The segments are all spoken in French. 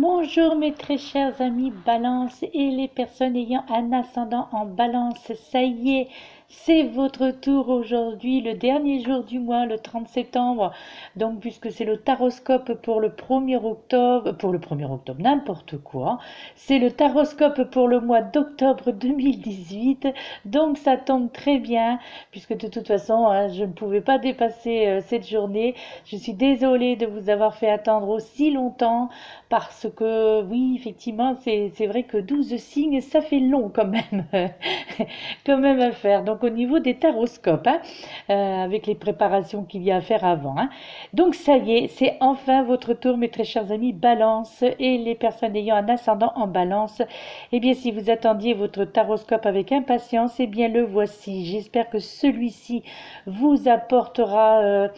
Bonjour mes très chers amis Balance et les personnes ayant un ascendant en Balance. Ça y est, c'est votre tour aujourd'hui, le dernier jour du mois, le 30 septembre. Donc puisque c'est le taroscope pour le 1er octobre, n'importe quoi. C'est le taroscope pour le mois d'octobre 2018. Donc ça tombe très bien puisque de toute façon, je ne pouvais pas dépasser cette journée. Je suis désolée de vous avoir fait attendre aussi longtemps. Parce que oui, effectivement, c'est vrai que 12 signes, ça fait long quand même, quand même à faire. Donc au niveau des taroscopes, hein, avec les préparations qu'il y a à faire avant. Hein. Donc ça y est, c'est enfin votre tour, mes très chers amis Balance et les personnes ayant un ascendant en Balance. Eh bien, si vous attendiez votre taroscope avec impatience, eh bien le voici. J'espère que celui-ci vous apportera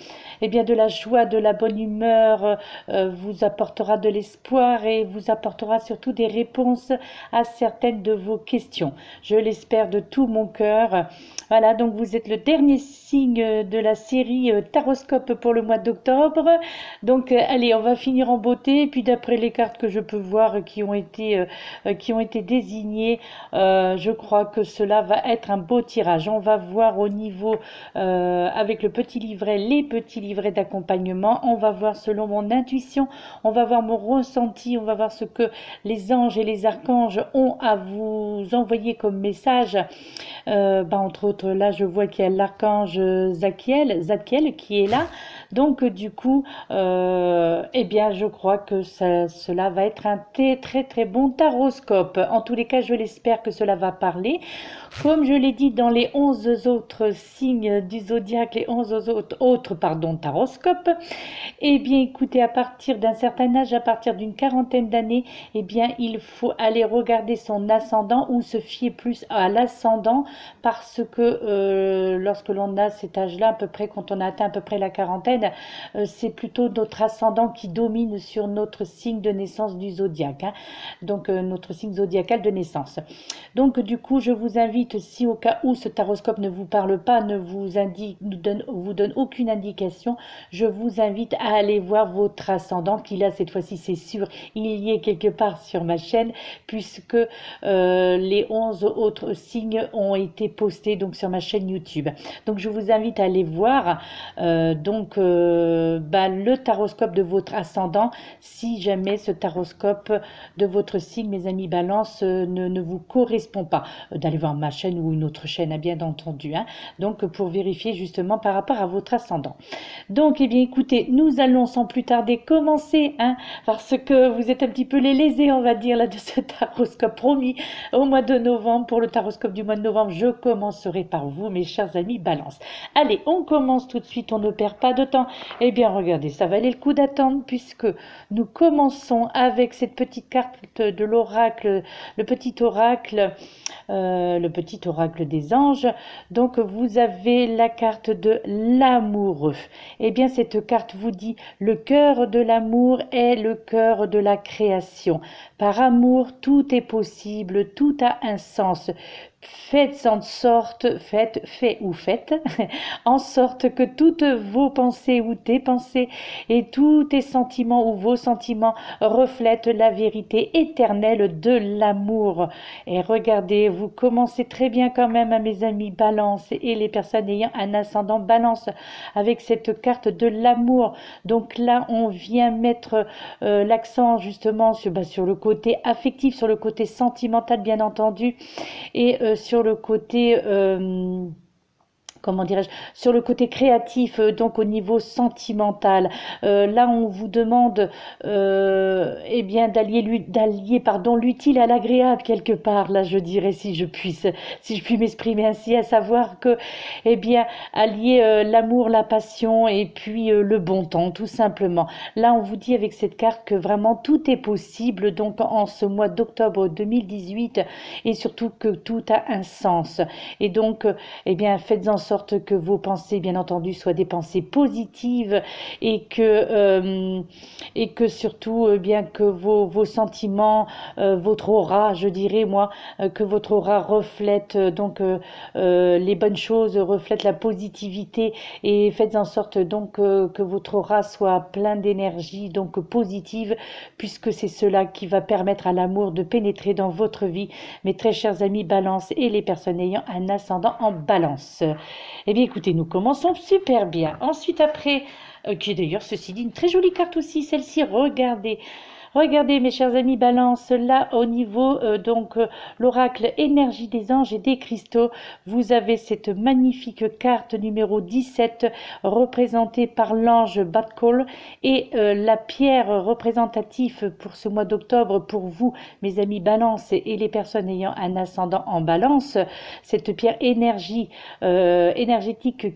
eh bien, de la joie, de la bonne humeur, vous apportera de l'espoir et vous apportera surtout des réponses à certaines de vos questions. Je l'espère de tout mon cœur. Voilà, donc vous êtes le dernier signe de la série Taroscope pour le mois d'octobre. Donc allez, on va finir en beauté. Et puis d'après les cartes que je peux voir qui ont été désignées, je crois que cela va être un beau tirage. On va voir au niveau, avec le petit livret, les petits livrets d'accompagnement. On va voir selon mon intuition, on va voir mon ressenti, on va voir ce que les anges et les archanges ont à vous envoyer comme message. Entre autres, là, je vois qu'il y a l'archange Zadkiel qui est là. Donc, du coup, eh bien, je crois que cela va être un très, très bon taroscope. En tous les cas, je l'espère que cela va parler. Comme je l'ai dit dans les 11 autres signes du zodiaque, les 11 autres taroscopes, eh bien, écoutez, à partir d'un certain âge, à partir d'une quarantaine d'années, eh bien, il faut aller regarder son ascendant ou se fier plus à l'ascendant parce que lorsque l'on a cet âge-là, à peu près, quand on a atteint à peu près la quarantaine, c'est plutôt notre ascendant qui domine sur notre signe de naissance du zodiaque, hein, donc notre signe zodiacal de naissance. Donc, du coup, je vous invite, si au cas où ce taroscope ne vous parle pas, ne vous donne aucune indication, je vous invite à aller voir votre ascendant, qui là, cette fois-ci, c'est sûr, il y est quelque part sur ma chaîne, puisque les 11 autres signes ont été postés donc sur ma chaîne YouTube. Donc, je vous invite à aller voir le taroscope de votre ascendant, si jamais ce taroscope de votre signe, mes amis Balance, ne vous correspond pas. D'aller voir ma chaîne ou une autre chaîne, bien entendu. Hein. Donc, pour vérifier justement par rapport à votre ascendant. Donc, eh bien, écoutez, nous allons sans plus tarder commencer, hein, parce que vous êtes un petit peu les lésés, on va dire, là, de ce taroscope promis au mois de novembre. Pour le taroscope du mois de novembre, je commencerai par vous, mes chers amis Balance. Allez, on commence tout de suite, on ne perd pas de temps. Eh bien, regardez, ça valait le coup d'attendre, puisque nous commençons avec cette petite carte de l'oracle, le petit oracle des anges. Donc, vous avez la carte de l'amoureux. Eh bien, cette carte vous dit: le cœur de l'amour est le cœur de la création. Par amour, tout est possible, tout a un sens. Faites en sorte, faites en sorte que toutes vos pensées ou tes pensées et tous tes sentiments ou vos sentiments reflètent la vérité éternelle de l'amour. Et regardez, vous commencez très bien quand même, à mes amis Balance et les personnes ayant un ascendant Balance, avec cette carte de l'amour. Donc là, on vient mettre l'accent justement sur le côté affectif, sur le côté sentimental, bien entendu, et sur le côté comment dirais-je, sur le côté créatif, donc au niveau sentimental. Là, on vous demande eh bien d'allier l'utile à l'agréable quelque part. Là, je dirais, si je puis m'exprimer ainsi, à savoir que eh bien allier l'amour, la passion et puis le bon temps, tout simplement. Là, on vous dit avec cette carte que vraiment tout est possible, donc en ce mois d'octobre 2018, et surtout que tout a un sens. Et donc, eh bien, faites en sorte sorte que vos pensées, bien entendu, soient des pensées positives et que surtout, bien que vos sentiments, votre aura, je dirais moi, que votre aura reflète les bonnes choses, reflète la positivité et faites en sorte donc que votre aura soit plein d'énergie, donc positive, puisque c'est cela qui va permettre à l'amour de pénétrer dans votre vie, mes très chers amis Balance et les personnes ayant un ascendant en Balance. Eh bien écoutez, nous commençons super bien. Ensuite après, qui est d'ailleurs ceci dit une très jolie carte aussi, celle-ci, regardez. Regardez mes chers amis Balance, là au niveau l'oracle énergie des anges et des cristaux, vous avez cette magnifique carte numéro 17 représentée par l'ange Batcall et la pierre représentative pour ce mois d'octobre pour vous mes amis Balance et les personnes ayant un ascendant en Balance, cette pierre énergétique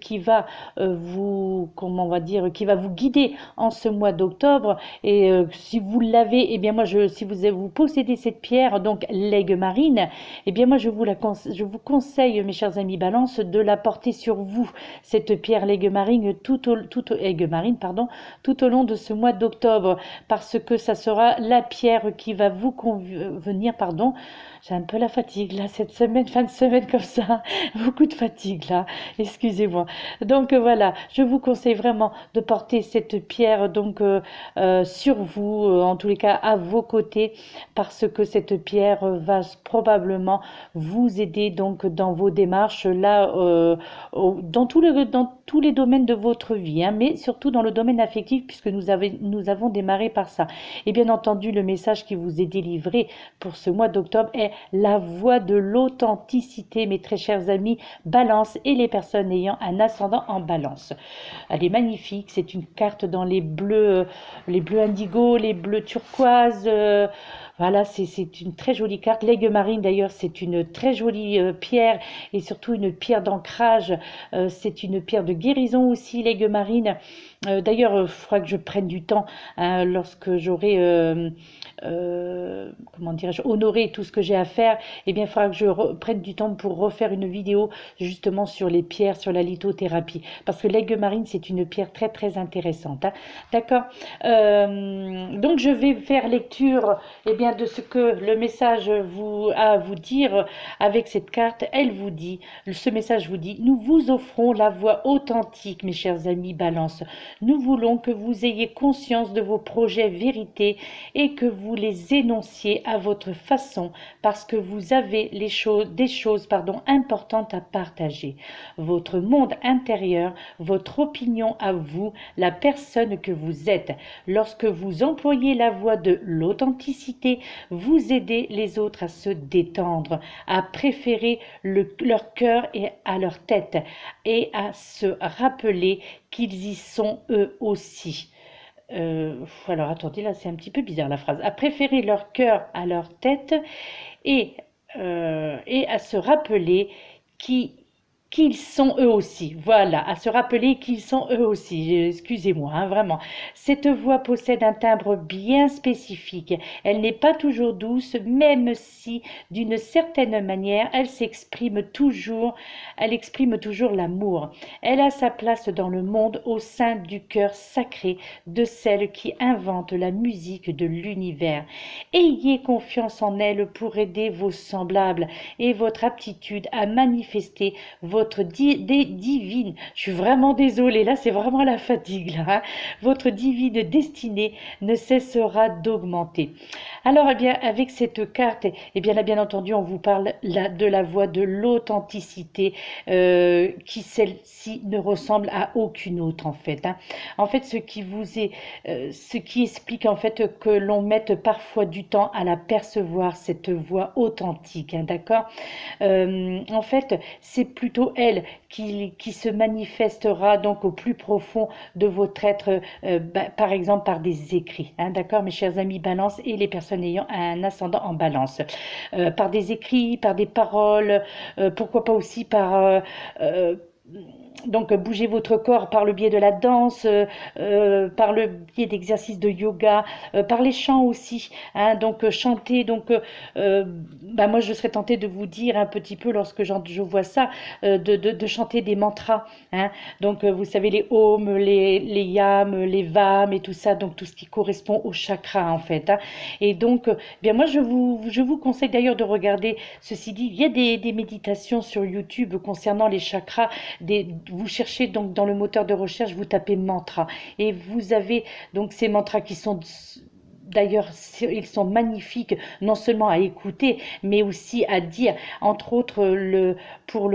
qui va qui va vous guider en ce mois d'octobre et si vous l'avez eh bien moi si vous possédez cette pierre donc l'aigle marine, eh bien moi je vous conseille mes chers amis Balance de la porter sur vous cette pierre l'aigle marine tout au long de ce mois d'octobre parce que ça sera la pierre qui va vous convenir j'ai un peu la fatigue là cette semaine, fin de semaine comme ça, beaucoup de fatigue là, excusez-moi. Donc voilà, je vous conseille vraiment de porter cette pierre sur vous, en tous les cas à vos côtés, parce que cette pierre va probablement vous aider donc dans vos démarches là, dans tous les domaines de votre vie, hein, mais surtout dans le domaine affectif puisque nous avons démarré par ça. Et bien entendu, le message qui vous est délivré pour ce mois d'octobre est la voie de l'authenticité, mes très chers amis Balance et les personnes ayant un ascendant en Balance. Elle est magnifique, c'est une carte dans les bleus indigo, les bleus turquoise. Voilà, c'est une très jolie carte. L'aigle marine, d'ailleurs, c'est une très jolie pierre et surtout une pierre d'ancrage. C'est une pierre de guérison aussi, l'aigle marine. D'ailleurs, il faudra que je prenne du temps hein, lorsque j'aurai, comment dirais-je, honoré tout ce que j'ai à faire. Eh bien, il faudra que je prenne du temps pour refaire une vidéo justement sur les pierres, sur la lithothérapie. Parce que l'aigle marine, c'est une pierre très, très intéressante. Hein. D'accord donc, je vais faire lecture eh bien, de ce que le message a à vous dire avec cette carte. Ce message vous dit, nous vous offrons la voie authentique, mes chers amis Balance. Nous voulons que vous ayez conscience de vos projets vérités et que vous les énonciez à votre façon parce que vous avez des choses importantes à partager. Votre monde intérieur, votre opinion à vous, la personne que vous êtes. Lorsque vous employez la voie de l'authenticité, vous aidez les autres à se détendre, à préférer leur cœur et à leur tête et à se rappeler qu'ils y sont eux aussi. Alors attendez, là c'est un petit peu bizarre la phrase. À préférer leur cœur à leur tête et à se rappeler qu'ils sont eux aussi. Voilà, à se rappeler qu'ils sont eux aussi. Excusez-moi, hein, vraiment. Cette voix possède un timbre bien spécifique. Elle n'est pas toujours douce, même si, d'une certaine manière, elle exprime toujours l'amour. Elle a sa place dans le monde au sein du cœur sacré de celle qui invente la musique de l'univers. Ayez confiance en elle pour aider vos semblables et votre aptitude à manifester votre divine, je suis vraiment désolée, là c'est vraiment la fatigue là, hein, votre divine destinée ne cessera d'augmenter. Alors eh bien avec cette carte, eh bien là bien entendu on vous parle là de la voie de l'authenticité qui celle-ci ne ressemble à aucune autre en fait. Hein. En fait ce qui explique en fait que l'on mette parfois du temps à la percevoir cette voie authentique, hein, d'accord. En fait c'est plutôt elle qui se manifestera donc au plus profond de votre être, par exemple par des écrits, hein, d'accord mes chers amis Balance et les personnes ayant un ascendant en Balance, par des écrits, par des paroles, pourquoi pas aussi par donc bougez votre corps par le biais de la danse, par le biais d'exercices de yoga, par les chants aussi, hein, donc chanter, donc bah moi je serais tentée de vous dire un petit peu lorsque je vois ça, de chanter des mantras, hein, donc vous savez les ohms, les yams, les vam et tout ça, donc tout ce qui correspond au chakra en fait, hein. Et donc bien moi je vous conseille d'ailleurs de regarder, ceci dit, il y a des méditations sur YouTube concernant les chakras, vous cherchez donc dans le moteur de recherche, vous tapez mantra et vous avez donc ces mantras qui sont d'ailleurs, ils sont magnifiques, non seulement à écouter, mais aussi à dire, entre autres, pour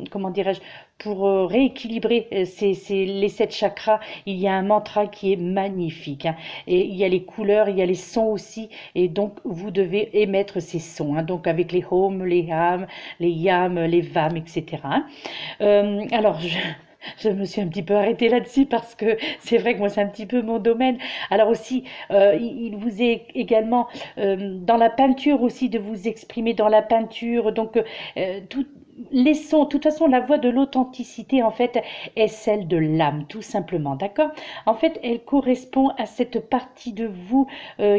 comment dirais-je, pour rééquilibrer les 7 chakras, il y a un mantra qui est magnifique, hein. Et il y a les couleurs, il y a les sons aussi, et donc vous devez émettre ces sons, hein, donc avec les hom, les ham, les yam, les vam, etc. Alors, je me suis un petit peu arrêtée là-dessus parce que c'est vrai que moi c'est un petit peu mon domaine. Alors aussi, il vous est également dans la peinture aussi de vous exprimer dans la peinture. Donc tout, les sons, de toute façon la voix de l'authenticité en fait est celle de l'âme tout simplement, d'accord? En fait elle correspond à cette partie de vous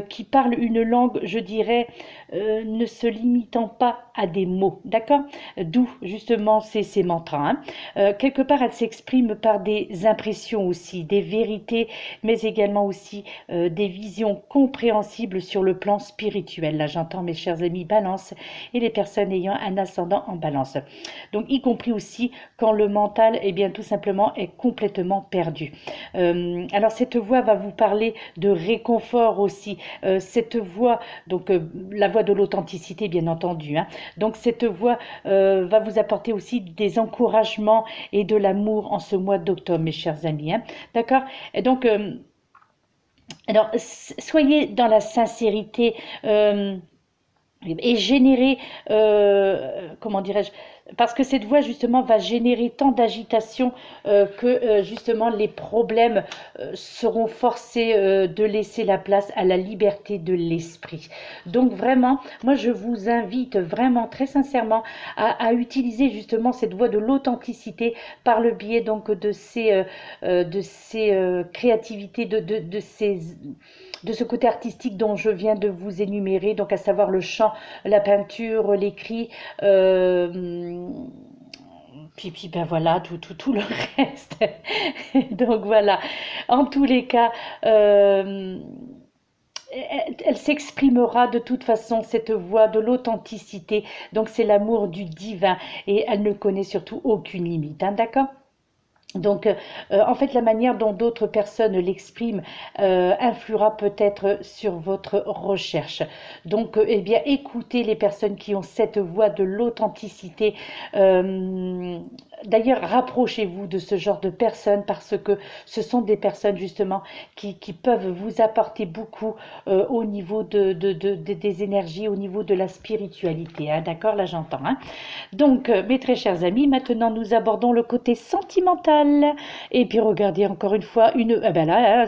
qui parle une langue, je dirais, ne se limitant pas à des mots, d'accord? D'où justement ces mantras, hein. Quelque part, elle s'exprime par des impressions aussi, des vérités, mais également aussi des visions compréhensibles sur le plan spirituel. Là, j'entends mes chers amis Balance et les personnes ayant un ascendant en Balance. Donc, y compris aussi quand le mental, eh bien, tout simplement, est complètement perdu. Alors, cette voix va vous parler de réconfort aussi. Cette voix, donc la voix de l'authenticité, bien entendu, hein. Donc, cette voix va vous apporter aussi des encouragements et de l'amour en ce mois d'octobre, mes chers amis, hein. D'accord? Et donc, alors, soyez dans la sincérité et générer, comment dirais-je, parce que cette voix justement va générer tant d'agitation que justement les problèmes seront forcés de laisser la place à la liberté de l'esprit. Donc vraiment, moi je vous invite vraiment très sincèrement à utiliser justement cette voix de l'authenticité par le biais donc de ces créativités, de ce côté artistique dont je viens de vous énumérer, donc à savoir le chant, la peinture, l'écrit, puis ben voilà, tout le reste. Donc voilà, en tous les cas, elle s'exprimera de toute façon, cette voix de l'authenticité, donc c'est l'amour du divin, et elle ne connaît surtout aucune limite, hein, d'accord? Donc, en fait, la manière dont d'autres personnes l'expriment influera peut-être sur votre recherche. Donc, eh bien, écoutez les personnes qui ont cette voix de l'authenticité. D'ailleurs, rapprochez-vous de ce genre de personnes parce que ce sont des personnes justement qui peuvent vous apporter beaucoup au niveau des énergies, au niveau de la spiritualité, hein. D'accord, là j'entends, hein. Donc, mes très chers amis, maintenant nous abordons le côté sentimental. Et puis regardez encore une fois, ah ben là,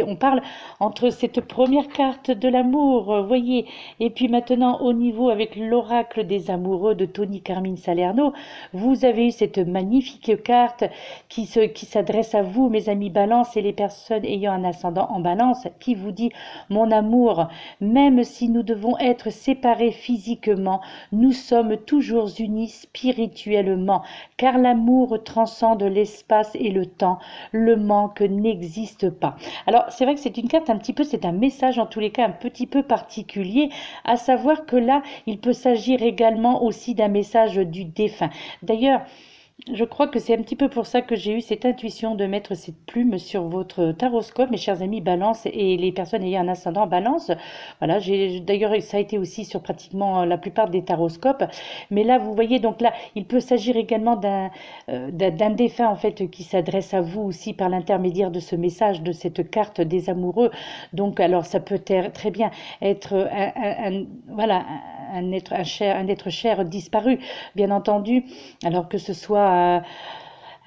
on parle entre cette première carte de l'amour, voyez, et puis maintenant au niveau avec l'oracle des amoureux de Tony Carmine Salerno, vous avez eu cette magnifique carte qui s'adresse à vous, mes amis Balance et les personnes ayant un ascendant en Balance, qui vous dit: mon amour, même si nous devons être séparés physiquement, nous sommes toujours unis spirituellement, car l'amour transcende l'espace et le temps, le manque n'existe pas. Alors c'est vrai que c'est une carte un petit peu, c'est un message en tous les cas un petit peu particulier, à savoir que là il peut s'agir également aussi d'un message du défunt. D'ailleurs, je crois que c'est un petit peu pour ça que j'ai eu cette intuition de mettre cette plume sur votre taroscope, mes chers amis Balance et les personnes ayant un ascendant Balance. Voilà, d'ailleurs ça a été aussi sur pratiquement la plupart des taroscopes. Mais là, vous voyez, donc là, il peut s'agir également d'un défunt en fait qui s'adresse à vous aussi par l'intermédiaire de ce message, de cette carte des amoureux. Donc, alors ça peut très bien être voilà, un être cher disparu, bien entendu, alors que ce soit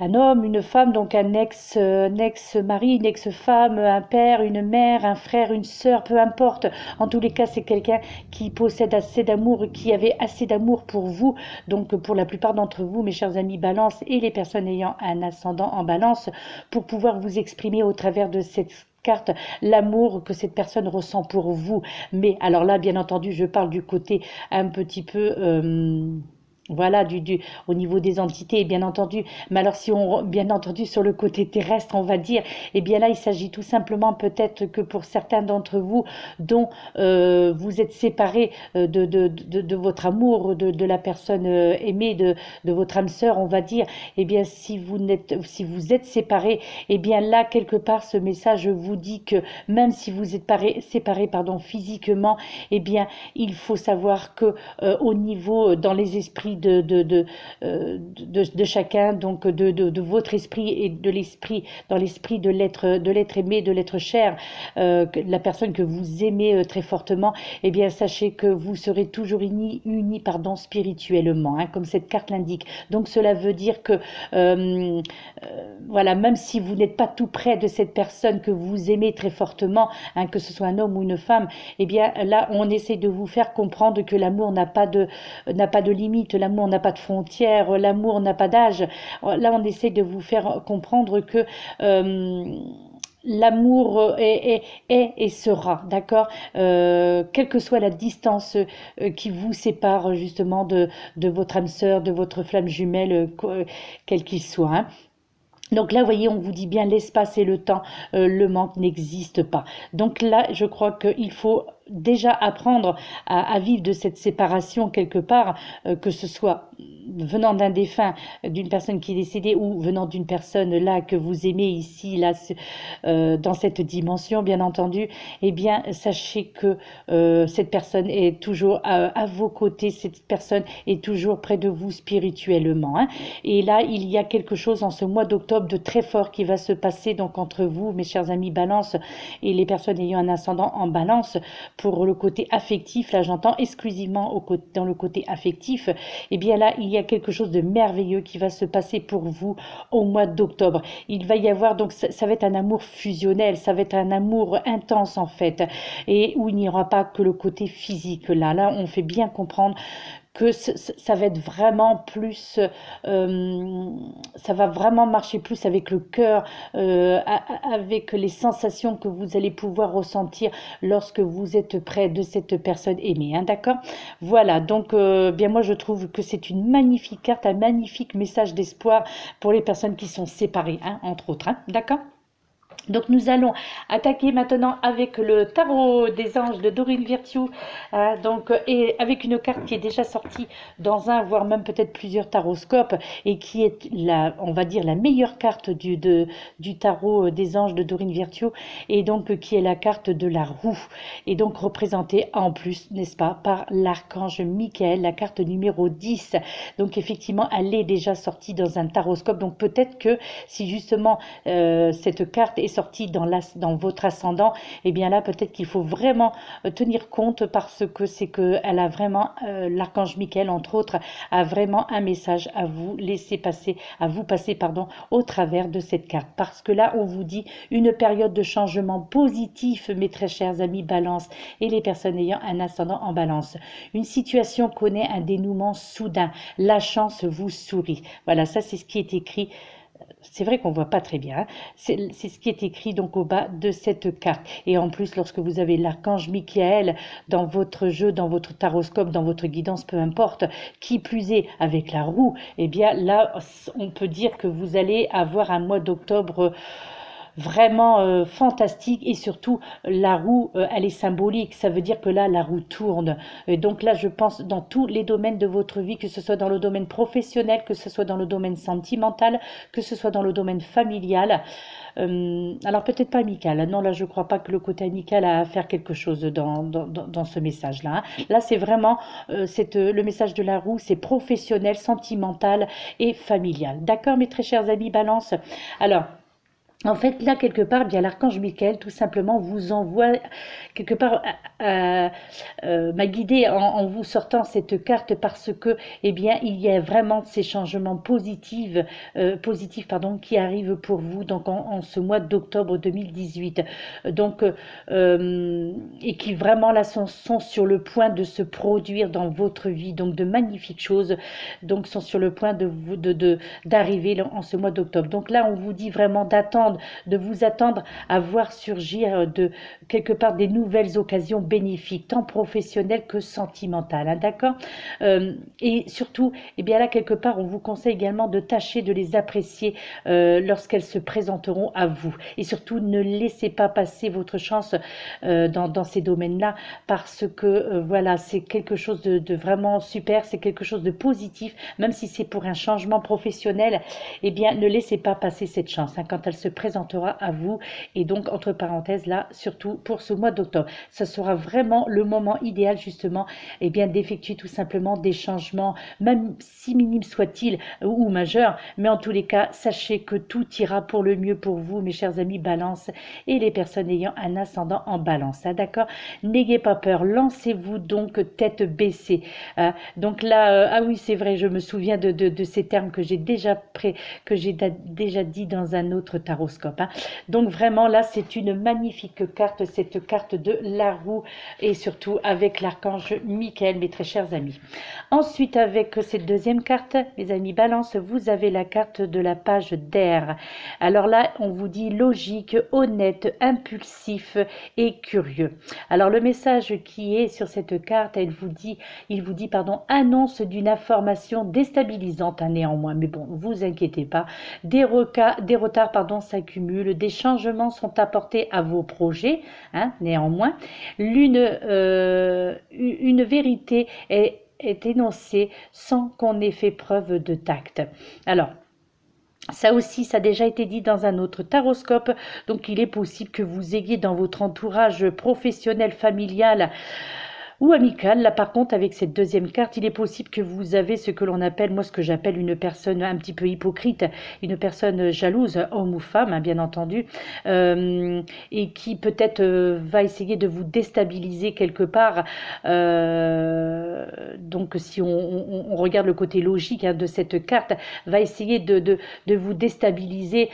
un homme, une femme, donc un ex-mari, une ex-femme, un père, une mère, un frère, une sœur, peu importe. En tous les cas, c'est quelqu'un qui possède assez d'amour, qui avait assez d'amour pour vous. Donc pour la plupart d'entre vous, mes chers amis Balance et les personnes ayant un ascendant en Balance, pour pouvoir vous exprimer au travers de cette carte l'amour que cette personne ressent pour vous. Mais alors là, bien entendu, je parle du côté un petit peu... voilà, au niveau des entités, bien entendu. Mais alors, si on, bien entendu, sur le côté terrestre, on va dire, eh bien là, il s'agit tout simplement peut-être que pour certains d'entre vous, dont vous êtes séparés de votre amour, de la personne aimée, de votre âme sœur, on va dire, eh bien, si vous êtes séparés, eh bien là, quelque part, ce message vous dit que même si vous êtes séparés, pardon, physiquement, eh bien, il faut savoir que au niveau, dans les esprits de chacun, donc votre esprit et de l'esprit, dans l'esprit de l'être aimé, de l'être cher, la personne que vous aimez très fortement, eh bien sachez que vous serez toujours unis pardon, spirituellement, hein, comme cette carte l'indique. Donc cela veut dire que voilà, même si vous n'êtes pas tout près de cette personne que vous aimez très fortement, hein, que ce soit un homme ou une femme, eh bien là on essaie de vous faire comprendre que l'amour n'a pas de limite, l'amour n'a pas de frontières, l'amour n'a pas d'âge. Là, on essaie de vous faire comprendre que l'amour est et sera, d'accord, quelle que soit la distance qui vous sépare justement de votre âme sœur, de votre flamme jumelle, quel qu'il soit, hein. Donc là, vous voyez, on vous dit bien l'espace et le temps, le manque n'existe pas. Donc là, je crois qu'il faut déjà apprendre à vivre de cette séparation quelque part, que ce soit venant d'un défunt, d'une personne qui est décédée, ou venant d'une personne là que vous aimez ici, là, dans cette dimension, bien entendu, eh bien, sachez que cette personne est toujours à vos côtés, cette personne est toujours près de vous spirituellement, hein. Et là, il y a quelque chose en ce mois d'octobre de très fort qui va se passer donc entre vous, mes chers amis Balance, et les personnes ayant un ascendant en Balance. Pour le côté affectif, là j'entends exclusivement dans le côté affectif, et bien là il y a quelque chose de merveilleux qui va se passer pour vous au mois d'octobre. Il va y avoir donc, ça va être un amour fusionnel, ça va être un amour intense en fait, et où il n'y aura pas que le côté physique. Là on fait bien comprendre que ça va être vraiment plus, ça va vraiment marcher plus avec le cœur, avec les sensations que vous allez pouvoir ressentir lorsque vous êtes près de cette personne aimée, hein, d'accord? Voilà, donc bien moi je trouve que c'est une magnifique carte, un magnifique message d'espoir pour les personnes qui sont séparées, hein, entre autres, hein, d'accord? Donc nous allons attaquer maintenant avec le tarot des anges de Dorine Virtue, donc, et avec une carte qui est déjà sortie dans un, voire même peut-être plusieurs taroscopes, et qui est on va dire la meilleure carte du tarot des anges de Dorine Virtue, et donc qui est la carte de la roue, et donc représentée en plus, n'est-ce pas, par l'archange Michael, la carte numéro 10. Donc effectivement elle est déjà sortie dans un taroscope, donc peut-être que si justement cette carte est sortie dans votre ascendant, et bien là peut-être qu'il faut vraiment tenir compte, parce que c'est que elle a vraiment, l'archange Michael entre autres, a vraiment un message à vous laisser passer, pardon, au travers de cette carte, parce que là on vous dit une période de changement positif, mes très chers amis Balance et les personnes ayant un ascendant en Balance. Une situation connaît un dénouement soudain, la chance vous sourit. Voilà, ça c'est ce qui est écrit. C'est vrai qu'on voit pas très bien, hein. C'est ce qui est écrit donc au bas de cette carte. Et en plus, lorsque vous avez l'archange Michael dans votre jeu, dans votre taroscope, dans votre guidance, peu importe, qui plus est avec la roue, eh bien là, on peut dire que vous allez avoir un mois d'octobre vraiment fantastique, et surtout la roue, elle est symbolique, ça veut dire que là la roue tourne, et donc là je pense dans tous les domaines de votre vie, que ce soit dans le domaine professionnel, que ce soit dans le domaine sentimental, que ce soit dans le domaine familial, alors peut-être pas amical, non là je crois pas que le côté amical a à faire quelque chose dans ce message là, hein. Là c'est vraiment le message de la roue, c'est professionnel, sentimental et familial, d'accord mes très chers amis Balance. Alors En fait, là, quelque part, bien l'archange Michael, tout simplement, vous envoie quelque part m'a guidé en vous sortant cette carte parce que, eh bien, il y a vraiment ces changements positifs, pardon, qui arrivent pour vous donc en ce mois d'octobre 2018. Donc, et qui vraiment là sont sur le point de se produire dans votre vie. Donc, de magnifiques choses, donc sont sur le point d'arriver en ce mois d'octobre. Donc là, on vous dit vraiment d'attendre, de vous attendre à voir surgir de quelque part des nouvelles occasions bénéfiques, tant professionnelles que sentimentales, hein, d'accord. Et surtout, eh bien là, quelque part, on vous conseille également de tâcher de les apprécier lorsqu'elles se présenteront à vous. Et surtout, ne laissez pas passer votre chance dans ces domaines-là, parce que voilà, c'est quelque chose de vraiment super, c'est quelque chose de positif, même si c'est pour un changement professionnel, eh bien, ne laissez pas passer cette chance hein, quand elle se présentera à vous. Et donc, entre parenthèses, là, surtout pour ce mois d'octobre, ça sera vraiment le moment idéal, justement, eh bien, d'effectuer tout simplement des changements, même si minimes soient-ils ou majeurs, mais en tous les cas, sachez que tout ira pour le mieux pour vous, mes chers amis Balance, et les personnes ayant un ascendant en Balance, hein, d'accord. N'ayez pas peur, lancez-vous donc tête baissée. Donc là, ah oui, c'est vrai, je me souviens de ces termes que j'ai déjà dit dans un autre taroscope. Hein. Donc vraiment, là, c'est une magnifique carte, cette carte de la roue, et surtout avec l'archange Michael, mes très chers amis. Ensuite, avec cette deuxième carte, mes amis Balance, vous avez la carte de la page d'air. Alors là, on vous dit logique, honnête, impulsif et curieux. Alors le message qui est sur cette carte, il vous dit, pardon, annonce d'une information déstabilisante hein, néanmoins. Mais bon, vous inquiétez pas, des retards s'accumulent, des changements sont apportés à vos projets, hein, néanmoins. Une vérité est énoncée sans qu'on ait fait preuve de tact. Alors, ça aussi, ça a déjà été dit dans un autre taroscope, donc il est possible que vous ayez dans votre entourage professionnel, familial, ou amical. Là, par contre, avec cette deuxième carte, il est possible que vous avez ce que l'on appelle, moi, ce que j'appelle une personne un petit peu hypocrite, une personne jalouse, homme ou femme, hein, bien entendu, et qui peut-être va essayer de vous déstabiliser quelque part. Donc, si on regarde le côté logique hein, de cette carte, va essayer de vous déstabiliser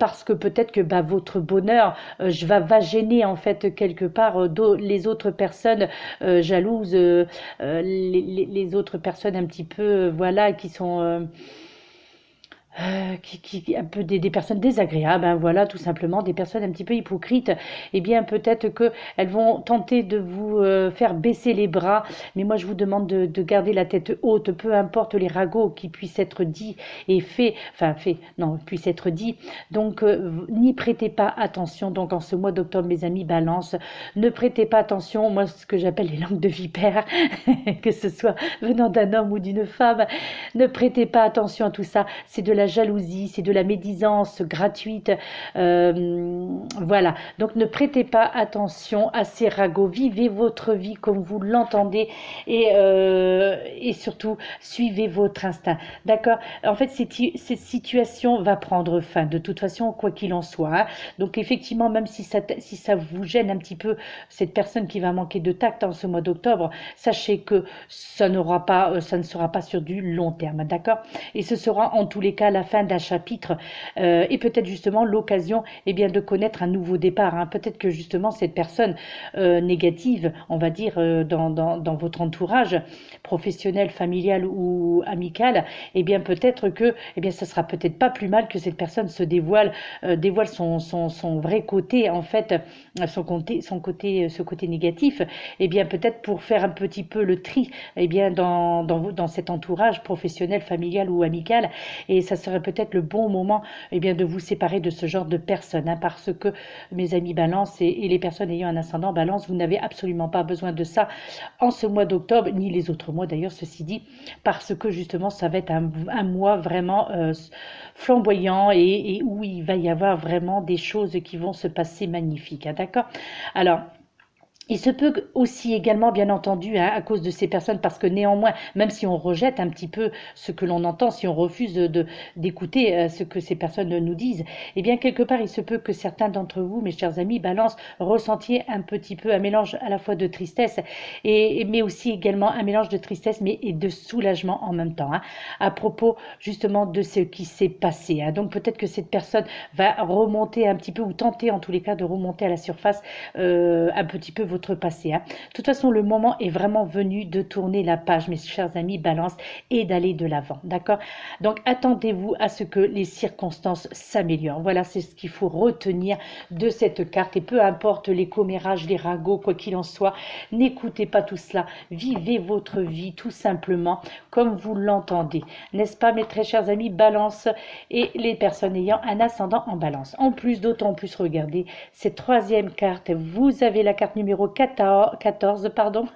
parce que peut-être que bah, votre bonheur va gêner en fait quelque part les autres personnes jalouses, les autres personnes un petit peu, voilà, qui sont un peu des personnes désagréables, hein, voilà, tout simplement, des personnes un petit peu hypocrites, eh bien peut-être qu'elles vont tenter de vous faire baisser les bras, mais moi je vous demande de garder la tête haute, peu importe les ragots qui puissent être dits et puissent être dits, donc n'y prêtez pas attention, donc en ce mois d'octobre, mes amis Balance, ne prêtez pas attention, moi ce que j'appelle les langues de vipère, que ce soit venant d'un homme ou d'une femme, ne prêtez pas attention à tout ça, c'est de la jalousie, c'est de la médisance gratuite, voilà, donc ne prêtez pas attention à ces ragots, vivez votre vie comme vous l'entendez et surtout suivez votre instinct, d'accord. En fait cette situation va prendre fin de toute façon quoi qu'il en soit, hein. Donc effectivement même si ça vous gêne un petit peu cette personne qui va manquer de tact en ce mois d'octobre, sachez que ça ne sera pas sur du long terme, d'accord. Et ce sera en tous les cas la fin d'un chapitre et peut-être justement l'occasion de connaître un nouveau départ, hein. Peut-être que justement cette personne négative, on va dire dans votre entourage professionnel, familial ou amical, peut-être que ça sera peut-être pas plus mal que cette personne se dévoile son vrai côté en fait, ce côté négatif, peut-être pour faire un petit peu le tri dans cet entourage professionnel, familial ou amical, et ça serait peut-être le bon moment de vous séparer de ce genre de personnes, hein, parce que mes amis Balance et les personnes ayant un ascendant Balance, vous n'avez absolument pas besoin de ça en ce mois d'octobre, ni les autres mois d'ailleurs, ceci dit, parce que justement ça va être un mois vraiment flamboyant et où il va y avoir vraiment des choses qui vont se passer magnifiques, hein, d'accord. Alors Il se peut aussi également, bien entendu, hein, à cause de ces personnes, parce que néanmoins, même si on rejette un petit peu ce que l'on entend, si on refuse d'écouter ce que ces personnes nous disent, eh bien, quelque part, il se peut que certains d'entre vous, mes chers amis, Balance, ressentiez un petit peu un mélange à la fois de tristesse, mais aussi également un mélange de tristesse, mais et de soulagement en même temps, hein, à propos justement de ce qui s'est passé. Hein. Donc peut-être que cette personne va remonter un petit peu, ou tenter en tous les cas de remonter à la surface un petit peu votre passé. Hein. De toute façon, le moment est vraiment venu de tourner la page, mes chers amis Balance, et d'aller de l'avant. D'accord? Donc, attendez-vous à ce que les circonstances s'améliorent. Voilà, c'est ce qu'il faut retenir de cette carte. Et peu importe les commérages, les ragots, quoi qu'il en soit, n'écoutez pas tout cela. Vivez votre vie tout simplement comme vous l'entendez. N'est-ce pas, mes très chers amis Balance et les personnes ayant un ascendant en Balance? En plus, d'autant plus, regardez cette troisième carte. Vous avez la carte numéro 14, pardon.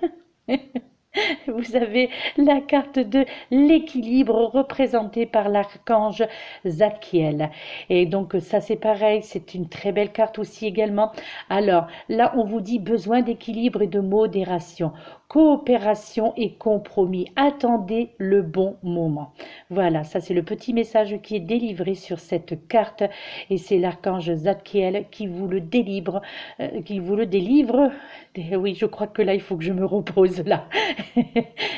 Vous avez la carte de l'équilibre représentée par l'archange Zadkiel. Et donc ça c'est pareil, c'est une très belle carte aussi également. Alors là on vous dit besoin d'équilibre et de modération, coopération et compromis. Attendez le bon moment. Voilà, ça c'est le petit message qui est délivré sur cette carte et c'est l'archange Zadkiel qui vous le délivre, Oui, je crois que là il faut que je me repose là.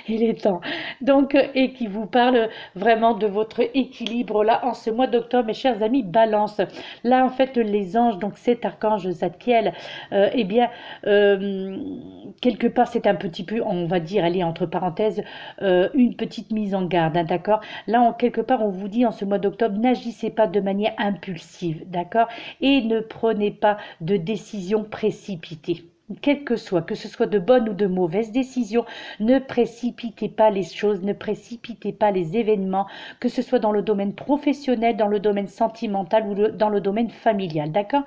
Il est temps. Donc, et qui vous parle vraiment de votre équilibre là en ce mois d'octobre, mes chers amis Balance. Là, en fait, les anges, donc cet archange Zadkiel, eh bien, quelque part, c'est un petit peu, on va dire, allez, entre parenthèses, une petite mise en garde, hein, d'accord? Là, quelque part, on vous dit en ce mois d'octobre, n'agissez pas de manière impulsive, d'accord? Et ne prenez pas de décisions précipitées. Quel que ce soit de bonnes ou de mauvaises décisions, ne précipitez pas les choses, ne précipitez pas les événements, que ce soit dans le domaine professionnel, dans le domaine sentimental ou dans le domaine familial, d'accord?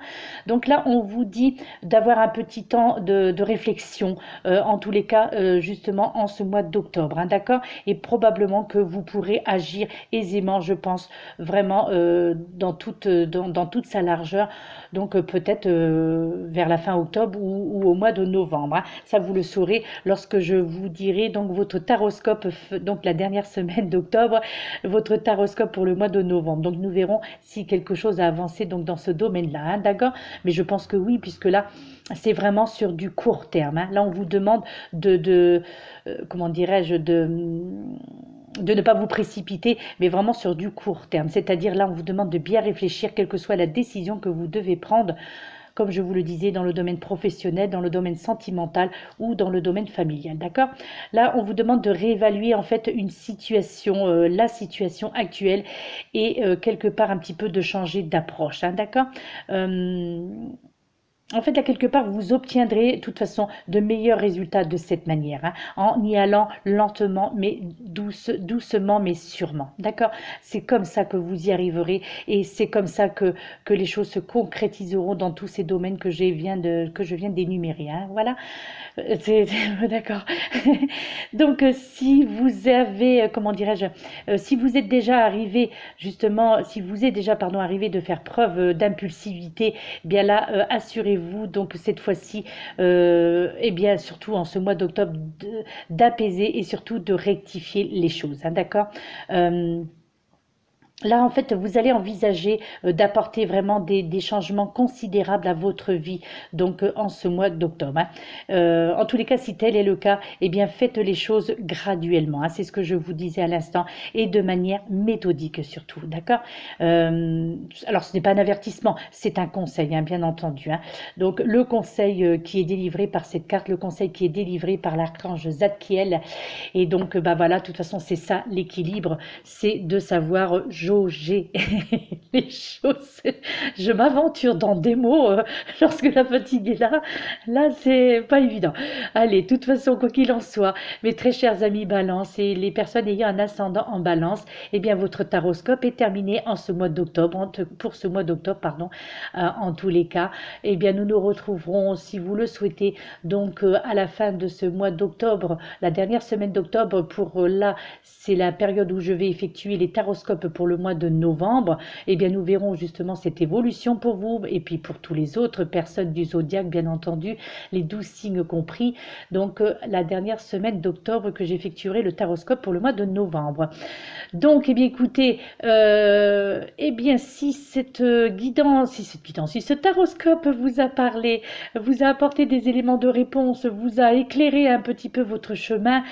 Donc là, on vous dit d'avoir un petit temps de réflexion, en tous les cas, justement, en ce mois d'octobre, hein, d'accord? Et probablement que vous pourrez agir aisément, je pense, vraiment dans toute sa largeur, donc peut-être vers la fin octobre ou au mois de novembre. Hein. Ça, vous le saurez lorsque je vous dirai donc votre taroscope, donc la dernière semaine d'octobre, votre taroscope pour le mois de novembre. Donc nous verrons si quelque chose a avancé donc dans ce domaine-là, hein, d'accord? Mais je pense que oui, puisque là, c'est vraiment sur du court terme. Hein. Là, on vous demande comment dirais-je, de ne pas vous précipiter, mais vraiment sur du court terme. C'est-à-dire là, on vous demande de bien réfléchir, quelle que soit la décision que vous devez prendre, comme je vous le disais, dans le domaine professionnel, dans le domaine sentimental ou dans le domaine familial, d'accord? Là, on vous demande de réévaluer en fait une situation, la situation actuelle et quelque part un petit peu de changer d'approche, hein, d'accord? En fait, là, quelque part, vous obtiendrez, de toute façon, de meilleurs résultats de cette manière, hein, en y allant lentement, mais doucement, mais sûrement. D'accord? C'est comme ça que vous y arriverez et c'est comme ça que les choses se concrétiseront dans tous ces domaines que je viens d'énumérer. Hein, voilà. D'accord. Donc, si vous avez, comment dirais-je, si vous êtes déjà arrivé, justement, si vous êtes déjà, pardon, arrivé de faire preuve d'impulsivité, eh bien là, assurez-vous, donc cette fois-ci, eh bien, surtout en ce mois d'octobre, d'apaiser et surtout de rectifier les choses. Hein, d'accord? Là, en fait, vous allez envisager d'apporter vraiment des changements considérables à votre vie, donc en ce mois d'octobre. Hein. En tous les cas, si tel est le cas, eh bien, faites les choses graduellement. Hein, c'est ce que je vous disais à l'instant, et de manière méthodique surtout, d'accord? Alors, ce n'est pas un avertissement, c'est un conseil, hein, bien entendu. Hein. Donc, le conseil qui est délivré par cette carte, le conseil qui est délivré par l'archange Zadkiel, et donc, bah voilà, de toute façon, c'est ça l'équilibre, c'est de savoir jauger les choses. Je m'aventure dans des mots lorsque la fatigue est là. Là, c'est pas évident. Allez, de toute façon, quoi qu'il en soit, mes très chers amis Balance et les personnes ayant un ascendant en Balance, eh bien, votre taroscope est terminé en ce mois d'octobre, pour ce mois d'octobre, pardon, en tous les cas. Eh bien, nous nous retrouverons, si vous le souhaitez, donc à la fin de ce mois d'octobre, la dernière semaine d'octobre, pour là, c'est la période où je vais effectuer les taroscopes pour le mois de novembre, eh bien nous verrons justement cette évolution pour vous et puis pour tous les autres personnes du zodiaque, bien entendu, les 12 signes compris. Donc la dernière semaine d'octobre que j'effectuerai le taroscope pour le mois de novembre. Donc, eh bien, écoutez, eh bien, si cette guidance, si ce taroscope vous a parlé, vous a apporté des éléments de réponse, vous a éclairé un petit peu votre chemin,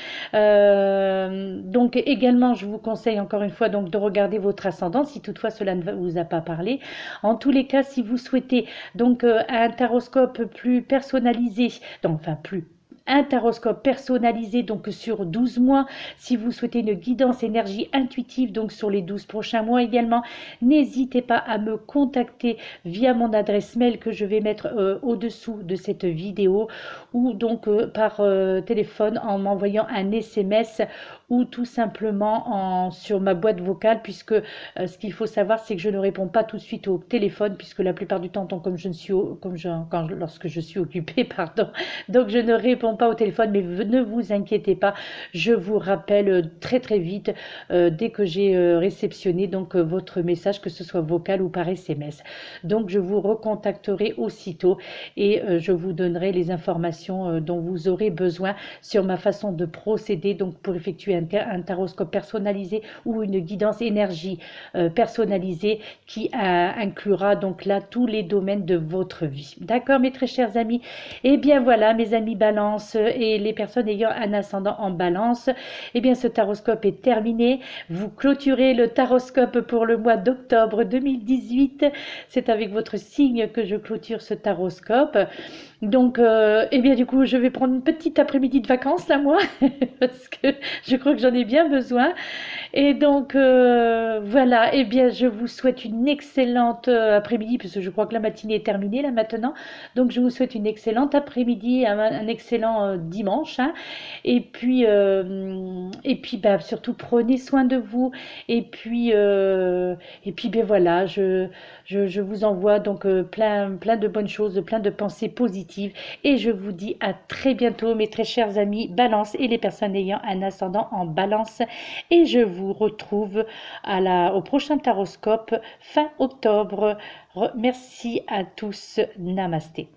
donc également, je vous conseille encore une fois donc de regarder votre ascendant, si toutefois cela ne vous a pas parlé. En tous les cas, si vous souhaitez donc un taroscope plus personnalisé, donc enfin plus un taroscope personnalisé donc sur 12 mois. Si vous souhaitez une guidance énergie intuitive donc sur les 12 prochains mois également, n'hésitez pas à me contacter via mon adresse mail que je vais mettre au-dessous de cette vidéo ou donc par téléphone en m'envoyant un SMS ou tout simplement sur ma boîte vocale puisque ce qu'il faut savoir c'est que je ne réponds pas tout de suite au téléphone puisque la plupart du temps comme je ne suis lorsque je suis occupée pardon, donc je ne réponds pas au téléphone, mais ne vous inquiétez pas, je vous rappelle très très vite dès que j'ai réceptionné donc votre message, que ce soit vocal ou par SMS. Donc je vous recontacterai aussitôt et je vous donnerai les informations dont vous aurez besoin sur ma façon de procéder donc pour effectuer un taroscope personnalisé ou une guidance énergie personnalisée qui inclura donc là tous les domaines de votre vie. D'accord mes très chers amis? Et bien voilà mes amis Balance et les personnes ayant un ascendant en Balance, eh bien ce taroscope est terminé. Vous clôturez le taroscope pour le mois d'octobre 2018. C'est avec votre signe que je clôture ce taroscope. Donc, eh bien, du coup, je vais prendre une petite après-midi de vacances, là, moi, parce que je crois que j'en ai bien besoin. Et donc, voilà, eh bien, je vous souhaite une excellente après-midi, parce que je crois que la matinée est terminée, là, maintenant. Donc, je vous souhaite une excellente après-midi, un excellent dimanche. Hein. Et puis, bah, surtout, prenez soin de vous. Et puis, ben voilà, je vous envoie donc plein de bonnes choses, plein de pensées positives. Et je vous dis à très bientôt, mes très chers amis Balance et les personnes ayant un ascendant en Balance. Et je vous retrouve au prochain taroscope fin octobre. Merci à tous. Namasté.